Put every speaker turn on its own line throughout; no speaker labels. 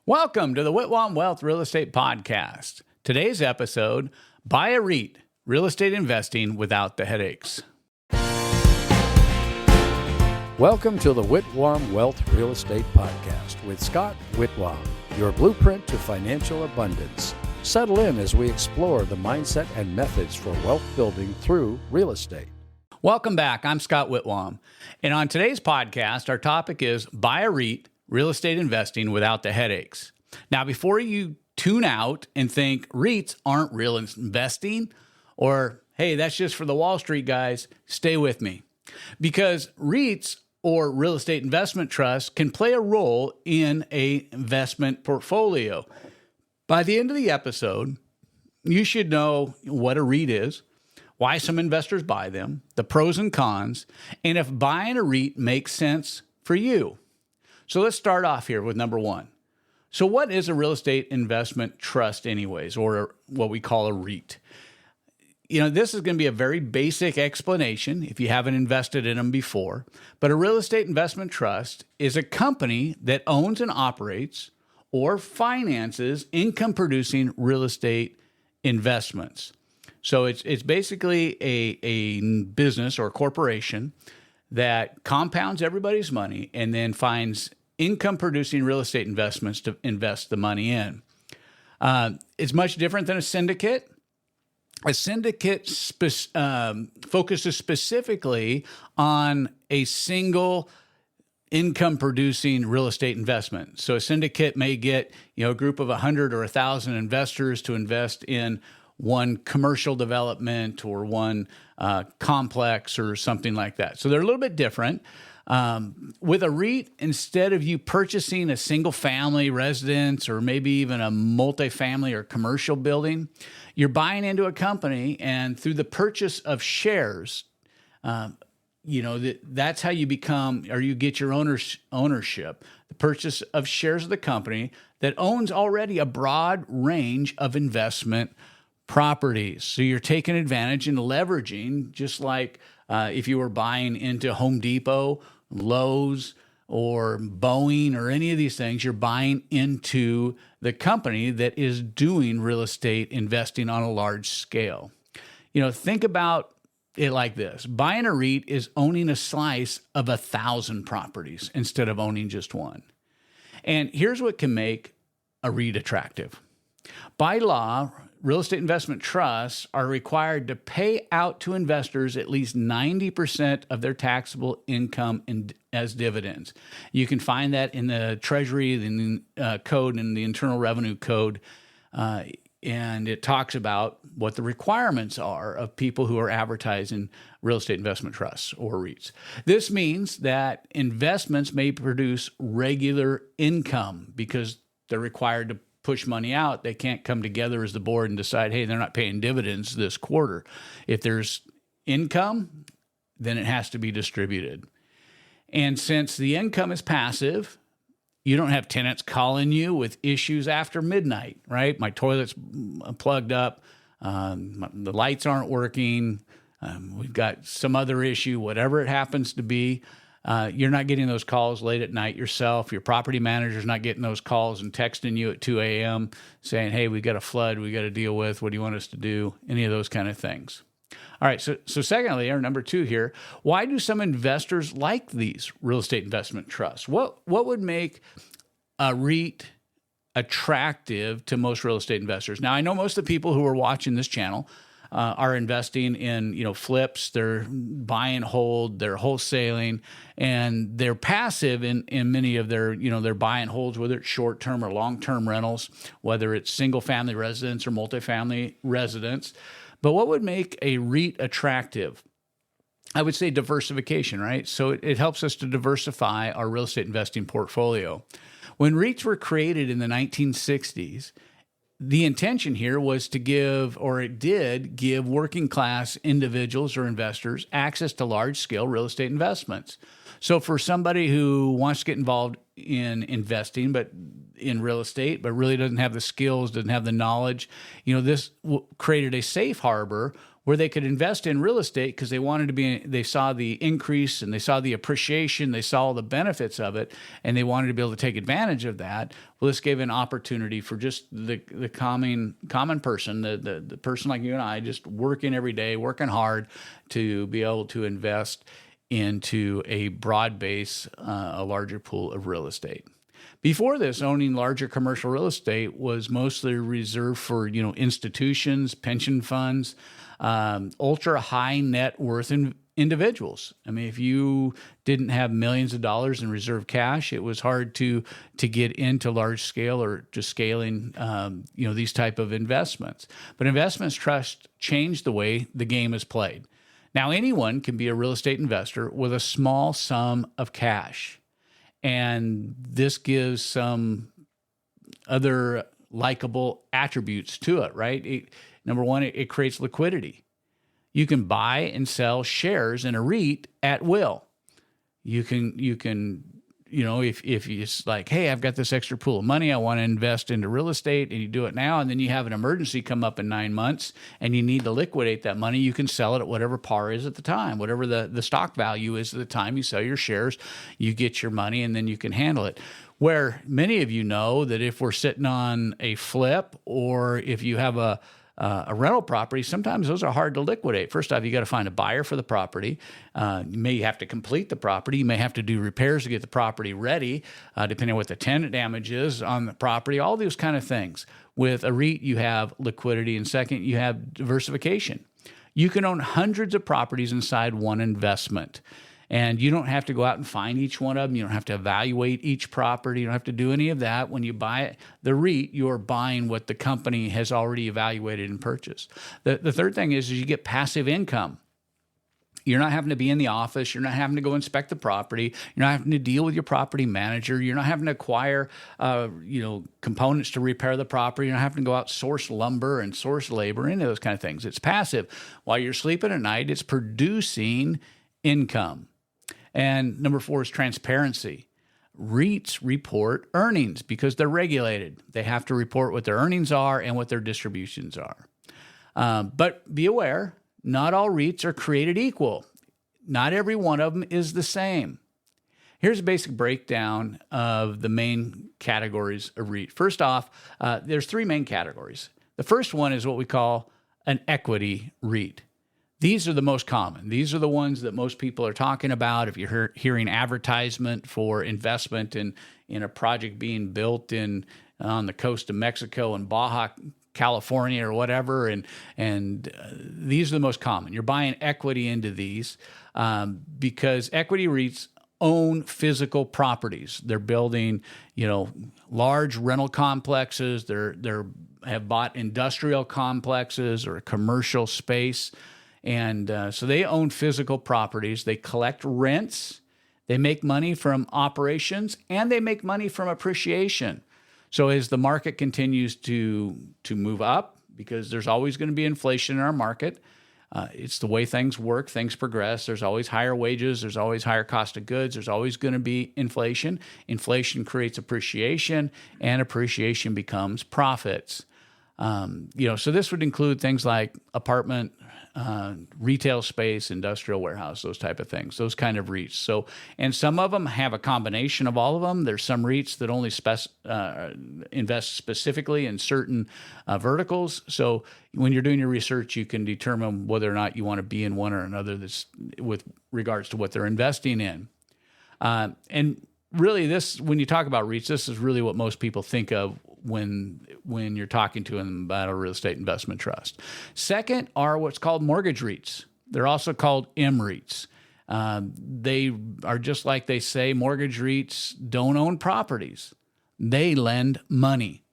Welcome to the Whitwam Wealth Real Estate Podcast. Today's episode, Buy a REIT, Real Estate Investing Without the Headaches.
Welcome to the Whitwam Wealth Real Estate Podcast with Scott Whitwam, your blueprint to financial abundance. Settle in as we explore the mindset and methods for wealth building through real estate.
Welcome back. I'm Scott Whitwam. And on today's podcast, our topic is Buy a REIT, Real Estate Investing Without the Headaches. Now, before you tune out and think REITs aren't real investing, or, hey, that's just for the Wall Street guys, stay with me. Because REITs, or real estate investment trusts, can play a role in an investment portfolio. By the end of the episode, you should know what a REIT is, why some investors buy them, the pros and cons, and if buying a REIT makes sense for you. So let's start off here with number one. So what is a real estate investment trust anyways, or what we call a REIT? You know, this is going to be a very basic explanation if you haven't invested in them before, but a real estate investment trust is a company that owns and operates or finances income-producing real estate investments. So it's basically a business or corporation that compounds everybody's money and then finds income-producing real estate investments to invest the money in. It's much different than a syndicate. A syndicate focuses specifically on a single income-producing real estate investment. So a syndicate may get, a group of 100 or 1,000 investors to invest in one commercial development or one complex or something like that. So they're a little bit different. With a REIT, instead of you purchasing a single family residence or maybe even a multifamily or commercial building, you're buying into a company, and through the purchase of shares, that's how you become, or you get your ownership, the purchase of shares of the company that owns already a broad range of investment properties. So you're taking advantage and leveraging, just like if you were buying into Home Depot, Lowe's, or Boeing, or any of these things, you're buying into the company that is doing real estate investing on a large scale. Think about it like this. Buying a REIT is owning a slice of 1,000 properties instead of owning just one. And here's what can make a REIT attractive. By law, real estate investment trusts are required to pay out to investors at least 90% of their taxable income as dividends. You can find that in the Treasury, the code, and the Internal Revenue Code, and it talks about what the requirements are of people who are advertising real estate investment trusts or REITs. This means that investments may produce regular income because they're required to push money out. They can't come together as the board and decide, hey, they're not paying dividends this quarter. If there's income, then it has to be distributed. And since the income is passive, you don't have tenants calling you with issues after midnight, right? My toilet's plugged up, the lights aren't working, we've got some other issue, whatever it happens to be. You're not getting those calls late at night yourself. Your property manager's not getting those calls and texting you at 2 a.m. saying, hey, we got a flood we got to deal with. What do you want us to do? Any of those kind of things. All right, so secondly, or number two here, why do some investors like these real estate investment trusts? What would make a REIT attractive to most real estate investors? Now, I know most of the people who are watching this channel are investing in, flips, they're buy and hold, they're wholesaling, and they're passive in many of their buy and holds, whether it's short-term or long-term rentals, whether it's single-family residence or multifamily residence. But what would make a REIT attractive? I would say diversification, right? So it helps us to diversify our real estate investing portfolio. When REITs were created in the 1960s, the intention here was to give, or it did give, working class individuals or investors access to large scale real estate investments. So for somebody who wants to get involved in investing, but in real estate, but really doesn't have the skills, doesn't have the knowledge, this created a safe harbor where they could invest in real estate because they saw the increase and they saw the appreciation, they saw all the benefits of it, and they wanted to be able to take advantage of that. Well, this gave an opportunity for just the common person, the person like you and I, just working every day, working hard to be able to invest into a broad base, a larger pool of real estate. Before this, owning larger commercial real estate was mostly reserved for, institutions, pension funds, ultra high net worth individuals. I mean, if you didn't have millions of dollars in reserve cash, it was hard to get into large scale or just scaling, these type of investments. But investments trust changed the way the game is played. Now, anyone can be a real estate investor with a small sum of cash. And this gives some other likable attributes to it, right? Number one, it creates liquidity. You can buy and sell shares in a REIT at will. You can, if it's like, hey, I've got this extra pool of money, I want to invest into real estate, and you do it now, and then you have an emergency come up in 9 months, and you need to liquidate that money, you can sell it at whatever par is at the time, whatever the stock value is at the time you sell your shares, you get your money, and then you can handle it. Where many of you know that if we're sitting on a flip, or if you have a rental property, sometimes those are hard to liquidate. First off, you got to find a buyer for the property. You may have to complete the property. You may have to do repairs to get the property ready, depending on what the tenant damage is on the property, all those kind of things. With a REIT, you have liquidity, and second, you have diversification. You can own hundreds of properties inside one investment. And you don't have to go out and find each one of them. You don't have to evaluate each property. You don't have to do any of that. When you buy the REIT, you're buying what the company has already evaluated and purchased. The third thing is you get passive income. You're not having to be in the office. You're not having to go inspect the property. You're not having to deal with your property manager. You're not having to acquire, components to repair the property. You're not having to go out source lumber and source labor, any of those kind of things. It's passive. While you're sleeping at night, it's producing income. And number 4 is transparency. REITs report earnings because they're regulated. They have to report what their earnings are and what their distributions are. But be aware, not all REITs are created equal. Not every one of them is the same. Here's a basic breakdown of the main categories of REIT. First off, there's 3 main categories. The first one is what we call an equity REIT. These are the most common. These are the ones that most people are talking about. If you're hearing advertisement for investment in a project being built on the coast of Mexico and Baja California or whatever, and these are the most common. You're buying equity into these because equity REITs own physical properties. They're building, large rental complexes. They're have bought industrial complexes or a commercial space. And so they own physical properties. They collect rents. They make money from operations, and they make money from appreciation. So as the market continues to move up, because there's always going to be inflation in our market, it's the way things work. Things progress. There's always higher wages. There's always higher cost of goods. There's always going to be inflation. Inflation creates appreciation, and appreciation becomes profits. So this would include things like apartment, retail space, industrial warehouse, those type of things, those kind of REITs. So, and some of them have a combination of all of them. There's some REITs that only invest specifically in certain verticals. So when you're doing your research, you can determine whether or not you want to be in one or another that's with regards to what they're investing in. And really when you talk about REITs, this is really what most people think of when you're talking to them about a real estate investment trust. Second are what's called mortgage REITs. They're also called MREITs. They are just like they say, mortgage REITs don't own properties. They lend money,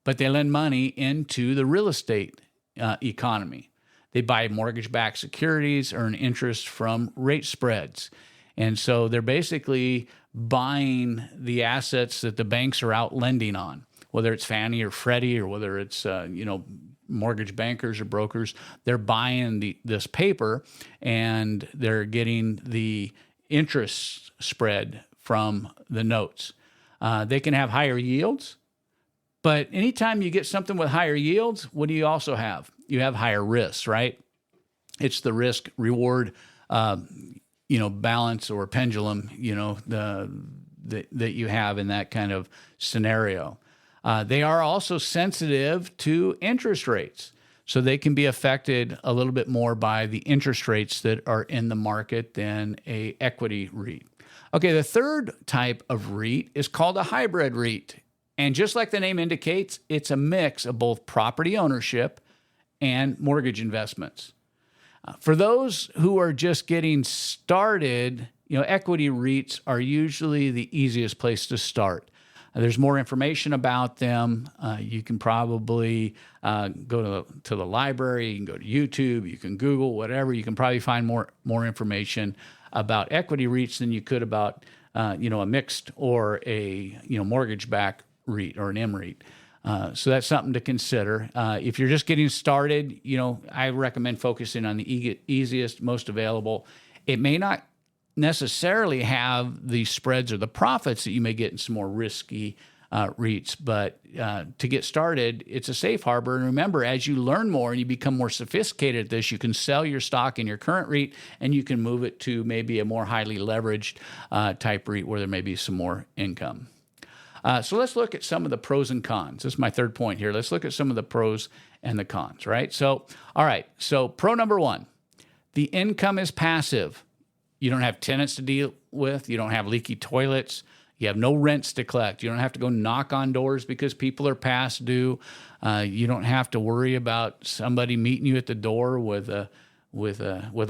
but they lend money into the real estate economy. They buy mortgage-backed securities, earn interest from rate spreads. And so they're basically buying the assets that the banks are out lending on, whether it's Fannie or Freddie or whether it's, mortgage bankers or brokers. They're buying this paper and they're getting the interest spread from the notes. They can have higher yields, but anytime you get something with higher yields, what do you also have? You have higher risks, right? It's the risk reward, balance or pendulum, that you have in that kind of scenario. They are also sensitive to interest rates. So they can be affected a little bit more by the interest rates that are in the market than a equity REIT. Okay, the third type of REIT is called a hybrid REIT. And just like the name indicates, it's a mix of both property ownership and mortgage investments. For those who are just getting started, equity REITs are usually the easiest place to start. There's more information about them. You can probably go to the library. You can go to YouTube. You can Google, whatever. You can probably find more information about equity REITs than you could about a mixed or a mortgage-backed REIT or an MREIT. So that's something to consider. If you're just getting started, I recommend focusing on the easiest, most available. It may not necessarily have the spreads or the profits that you may get in some more risky REITs, but to get started, it's a safe harbor. And remember, as you learn more and you become more sophisticated at this, you can sell your stock in your current REIT and you can move it to maybe a more highly leveraged type REIT where there may be some more income. So let's look at some of the pros and cons. This is my third point here. Let's look at some of the pros and the cons, right? So, all right. So pro number one, the income is passive. You don't have tenants to deal with. You don't have leaky toilets. You have no rents to collect. You don't have to go knock on doors because people are past due. You don't have to worry about somebody meeting you at the door with a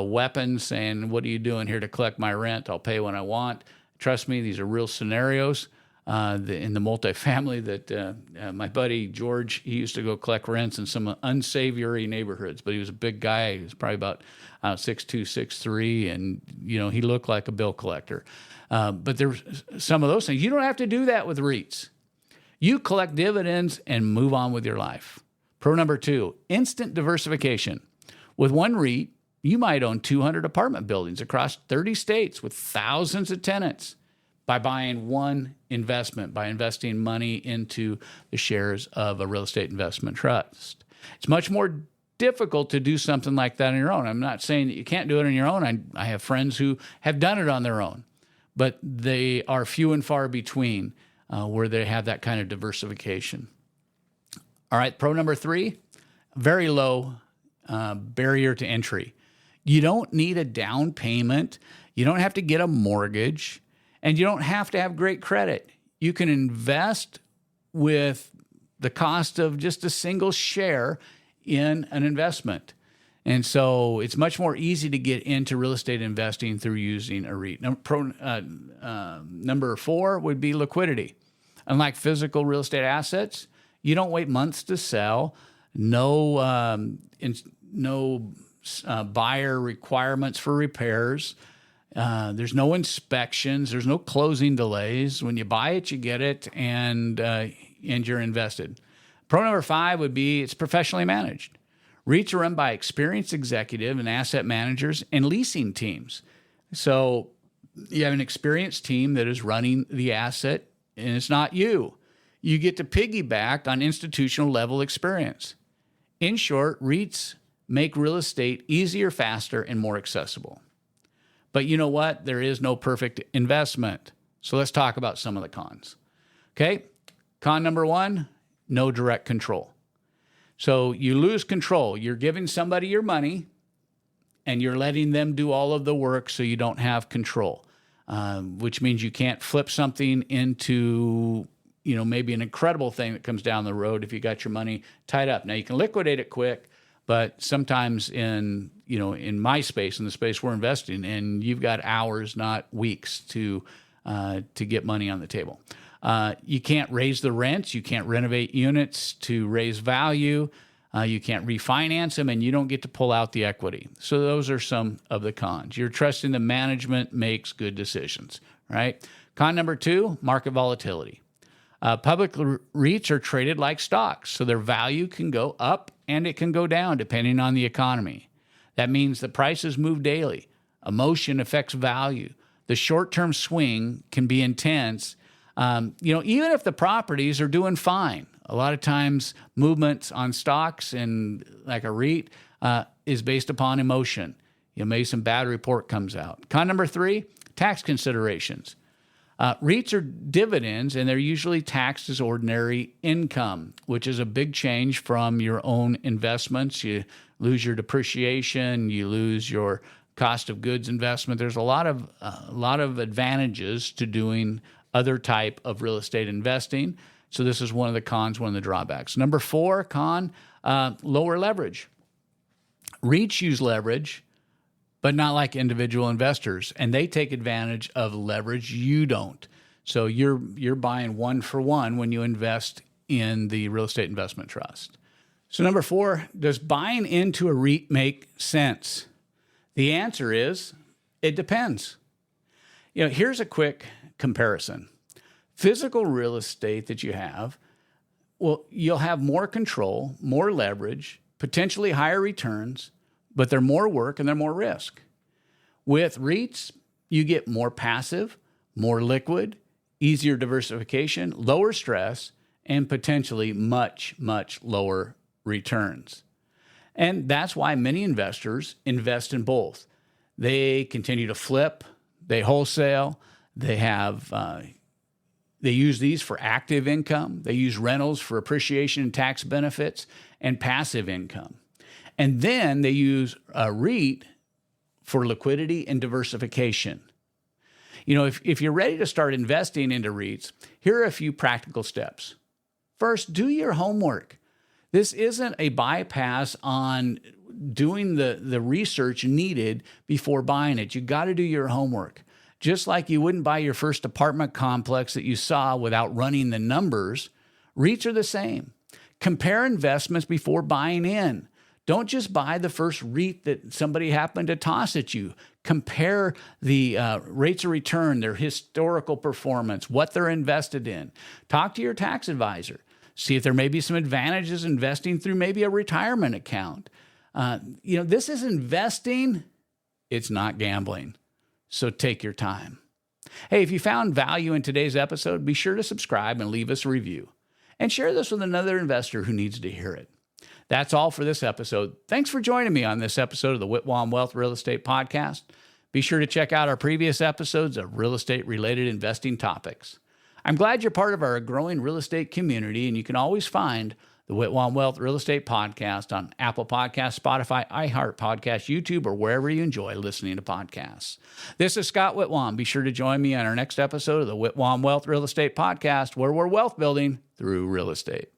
weapon saying, "What are you doing here to collect my rent? I'll pay when I want." Trust me, these are real scenarios. In the multifamily that my buddy George, he used to go collect rents in some unsavory neighborhoods, but he was a big guy. He was probably about 6'2", 6'3", and he looked like a bill collector. But there's some of those things. You don't have to do that with REITs. You collect dividends and move on with your life. Pro number two, instant diversification. With one REIT, you might own 200 apartment buildings across 30 states with thousands of tenants. By buying one investment, by investing money into the shares of a real estate investment trust. It's much more difficult to do something like that on your own. I'm not saying that you can't do it on your own. I have friends who have done it on their own, but they are few and far between where they have that kind of diversification. All right, pro number three, very low barrier to entry. You don't need a down payment. You don't have to get a mortgage. And you don't have to have great credit. You can invest with the cost of just a single share in an investment. And so it's much more easy to get into real estate investing through using a REIT. Number four would be liquidity. Unlike physical real estate assets, you don't wait months to sell. No buyer requirements for repairs. There's no inspections. There's no closing delays. When you buy it, you get it, and you're invested. Pro number five would be it's professionally managed. REITs are run by experienced executive and asset managers and leasing teams. So you have an experienced team that is running the asset, and it's not you. You get to piggyback on institutional level experience. In short, REITs make real estate easier, faster, and more accessible. But you know what? There is no perfect investment. So let's talk about some of the cons. Okay? Con number one, no direct control. So you lose control. You're giving somebody your money and you're letting them do all of the work so you don't have control, which means you can't flip something into, maybe an incredible thing that comes down the road if you got your money tied up. Now you can liquidate it quick, but sometimes in my space, in the space we're investing in, you've got hours, not weeks, to get money on the table. You can't raise the rents. You can't renovate units to raise value. You can't refinance them, and you don't get to pull out the equity. So those are some of the cons. You're trusting the management makes good decisions, right? Con number two, market volatility. Public REITs are traded like stocks, so their value can go up and it can go down depending on the economy. That means the prices move daily. Emotion affects value. The short-term swing can be intense. Even if the properties are doing fine, a lot of times movements on stocks and like a REIT, is based upon emotion. Maybe some bad report comes out. Con number 3, tax considerations. REITs are dividends, and they're usually taxed as ordinary income, which is a big change from your own investments. You lose your depreciation, you lose your cost of goods investment. There's a lot of advantages to doing other type of real estate investing. So this is one of the cons, one of the drawbacks. Number 4 con, lower leverage. REITs use leverage, but not like individual investors, and they take advantage of leverage. You don't. So you're buying one for one when you invest in the real estate investment trust. So number 4, does buying into a REIT make sense? The answer is, it depends. Here's a quick comparison. Physical real estate that you have, well, you'll have more control, more leverage, potentially higher returns, but they're more work and they're more risk. With REITs, you get more passive, more liquid, easier diversification, lower stress, and potentially much, much lower returns. And that's why many investors invest in both. They continue to flip, they wholesale, they use these for active income, they use rentals for appreciation and tax benefits, and passive income. And then they use a REIT for liquidity and diversification. If you're ready to start investing into REITs, here are a few practical steps. First, do your homework. This isn't a bypass on doing the research needed before buying it. You got to do your homework. Just like you wouldn't buy your first apartment complex that you saw without running the numbers, REITs are the same. Compare investments before buying in. Don't just buy the first REIT that somebody happened to toss at you. Compare the rates of return, their historical performance, what they're invested in. Talk to your tax advisor. See if there may be some advantages investing through maybe a retirement account. This is investing. It's not gambling. So take your time. Hey, if you found value in today's episode, be sure to subscribe and leave us a review. And share this with another investor who needs to hear it. That's all for this episode. Thanks for joining me on this episode of the Whitwam Wealth Real Estate Podcast. Be sure to check out our previous episodes of real estate-related investing topics. I'm glad you're part of our growing real estate community, and you can always find the Whitwam Wealth Real Estate Podcast on Apple Podcasts, Spotify, iHeart Podcasts, YouTube, or wherever you enjoy listening to podcasts. This is Scott Whitwam. Be sure to join me on our next episode of the Whitwam Wealth Real Estate Podcast, where we're wealth building through real estate.